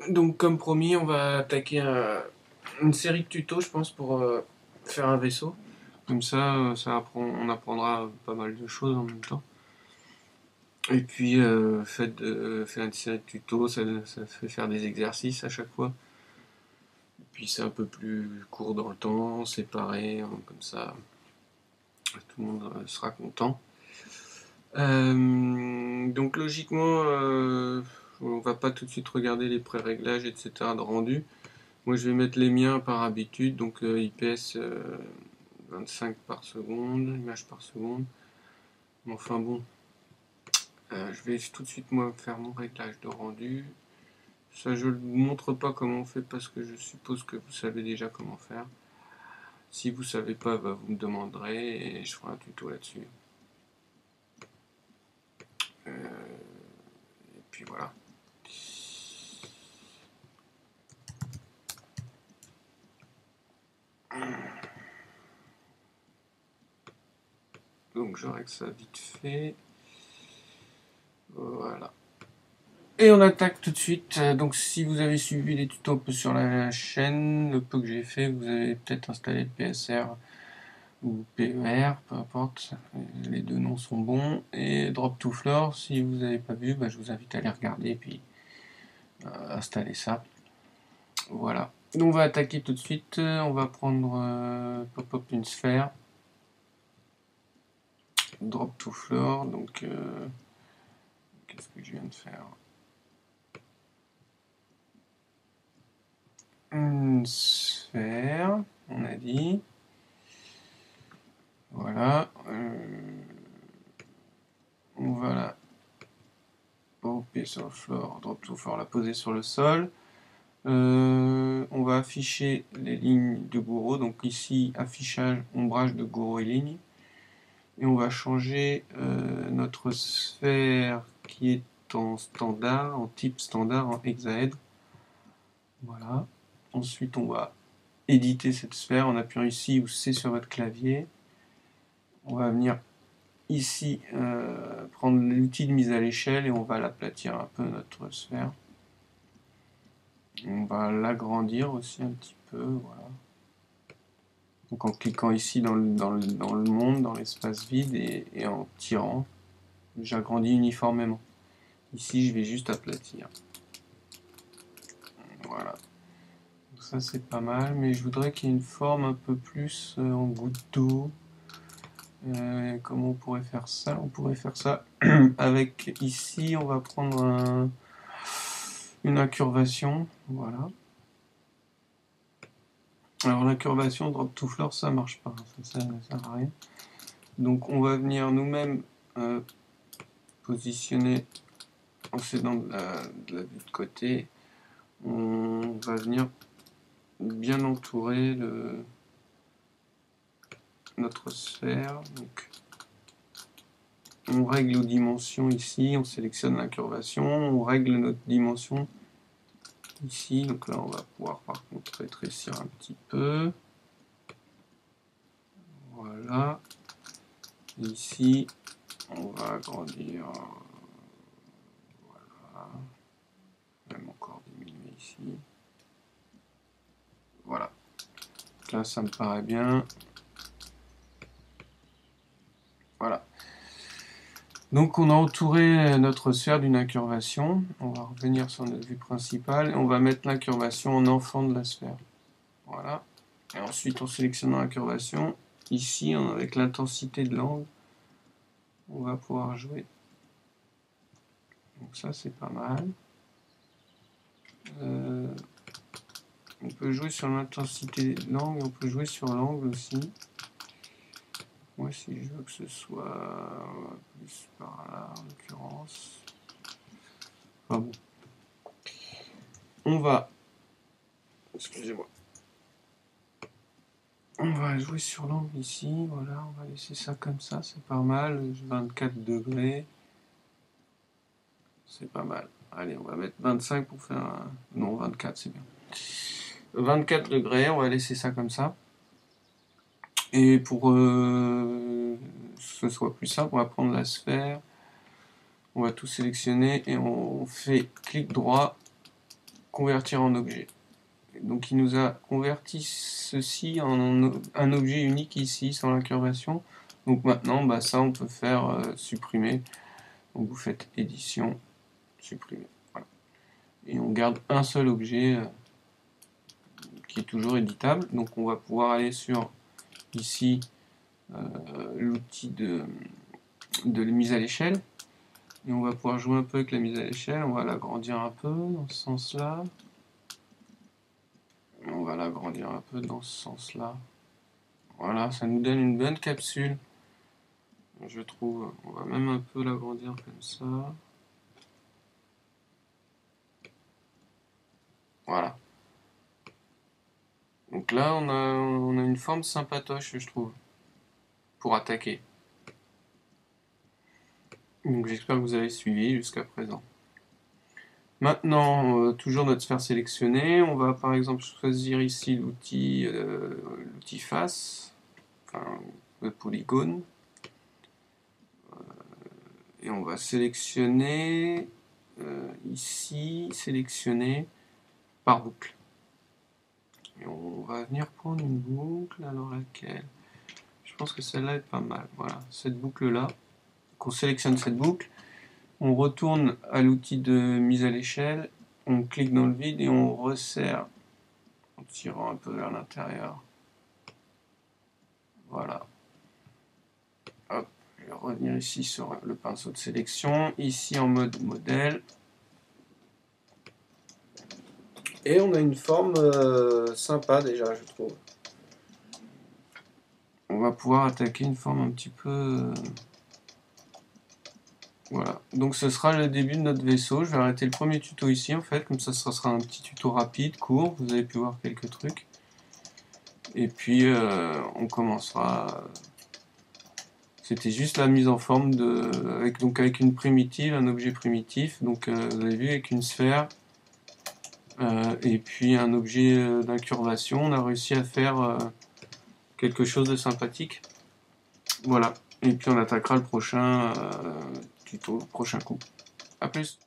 Donc comme promis, on va attaquer une série de tutos, je pense, pour faire un vaisseau. Comme ça, on apprendra pas mal de choses en même temps. Et puis, faire une série de tutos, ça fait faire des exercices à chaque fois. Et puis c'est un peu plus court dans le temps, séparé, hein, comme ça, tout le monde sera content. Donc logiquement, on va pas tout de suite regarder les pré-réglages, etc. de rendu. Moi je vais mettre les miens par habitude, donc IPS 25 par seconde, images par seconde. Enfin bon, je vais tout de suite moi faire mon réglage de rendu. Ça je ne vous montre pas comment on fait parce que je suppose que vous savez déjà comment faire. Si vous ne savez pas, bah, vous me demanderez et je ferai un tuto là-dessus. Et puis voilà. Donc je règle ça vite fait. Voilà. Et on attaque tout de suite. Donc si vous avez suivi les tutos un peu sur la chaîne, le peu que j'ai fait, vous avez peut-être installé le PSR ou PER, peu importe. Les deux noms sont bons. Et Drop to Floor, si vous n'avez pas vu, bah, je vous invite à aller regarder et puis installer ça. Voilà. Donc on va attaquer tout de suite. On va prendre pop-up une sphère. Drop to Floor. Donc qu'est-ce que je viens de faire? Une sphère, on a dit. Voilà. On va la popper sur le floor, drop to floor, la poser sur le sol. On va afficher les lignes de Gouraud. Donc ici, affichage, ombrage de Gouraud et ligne. Et on va changer notre sphère qui est en standard, en type standard, en hexaèdre. Voilà. Ensuite, on va éditer cette sphère en appuyant ici ou C sur votre clavier. On va venir ici prendre l'outil de mise à l'échelle et on va l'aplatir un peu notre sphère. On va l'agrandir aussi un petit peu, voilà. Donc en cliquant ici dans le monde, dans l'espace vide et en tirant, j'agrandis uniformément. Ici je vais juste aplatir. Voilà. Donc ça c'est pas mal, mais je voudrais qu'il y ait une forme un peu plus en goutte d'eau. Comment on pourrait faire ça? On pourrait faire ça avec ici, on va prendre une incurvation, voilà. Alors l'incurvation drop to floor ça marche pas, ça ne sert à rien. Donc on va venir nous-mêmes positionner en s'aidant de la vue de côté. On va venir bien entourer notre sphère. Donc, on règle nos dimensions ici, on sélectionne l'incurvation, on règle notre dimension ici. Donc là on va pouvoir par contre rétrécir un petit peu. Voilà. Et ici on va agrandir. Voilà. Même encore diminuer ici. Voilà. Donc là ça me paraît bien. Voilà. Donc on a entouré notre sphère d'une incurvation. On va revenir sur notre vue principale et on va mettre l'incurvation en enfant de la sphère. Voilà. Et ensuite en sélectionnant l'incurvation, ici avec l'intensité de l'angle, on va pouvoir jouer. Donc ça c'est pas mal. On peut jouer sur l'intensité de l'angle, on peut jouer sur l'angle aussi. Moi si je veux que ce soit plus par là en l'occurrence. Enfin bon. On va. Excusez-moi. On va jouer sur l'angle ici, voilà, on va laisser ça comme ça, c'est pas mal, 24 degrés, c'est pas mal. Allez, on va mettre 25 pour faire un... Non, 24 c'est bien. 24 degrés, on va laisser ça comme ça. Et pour que ce soit plus simple, on va prendre la sphère, on va tout sélectionner et on fait clic droit, convertir en objet. Donc il nous a converti ceci en un objet unique ici, sans l'incurvation. Donc maintenant, bah, ça on peut faire supprimer. Donc vous faites édition, supprimer. Voilà. Et on garde un seul objet qui est toujours éditable. Donc on va pouvoir aller sur ici l'outil de mise à l'échelle. Et on va pouvoir jouer un peu avec la mise à l'échelle. On va l'agrandir un peu dans ce sens-là. On va l'agrandir un peu dans ce sens-là. Voilà, ça nous donne une bonne capsule. Je trouve. On va même un peu l'agrandir comme ça. Voilà. Donc là, on a une forme sympatoche, je trouve, pour attaquer. Donc j'espère que vous avez suivi jusqu'à présent. Maintenant, toujours notre sphère sélectionnée, on va par exemple choisir ici l'outil face, enfin le polygone, et on va sélectionner ici, sélectionner par boucle. Et on va venir prendre une boucle, alors laquelle? Je pense que celle-là est pas mal, voilà, cette boucle-là. On sélectionne cette boucle, on retourne à l'outil de mise à l'échelle, on clique dans le vide et on resserre en tirant un peu vers l'intérieur. Voilà. Hop, je vais revenir ici sur le pinceau de sélection, ici en mode modèle. Et on a une forme sympa déjà, je trouve. On va pouvoir attaquer une forme un petit peu... Voilà, donc ce sera le début de notre vaisseau. Je vais arrêter le premier tuto ici en fait, comme ça ce sera un petit tuto rapide, court, vous avez pu voir quelques trucs. Et puis on commencera. C'était juste la mise en forme avec une primitive, un objet primitif. Donc vous avez vu avec une sphère et puis un objet d'incurvation, on a réussi à faire quelque chose de sympathique. Voilà. Et puis on attaquera le prochain tuto, le prochain coup. A plus.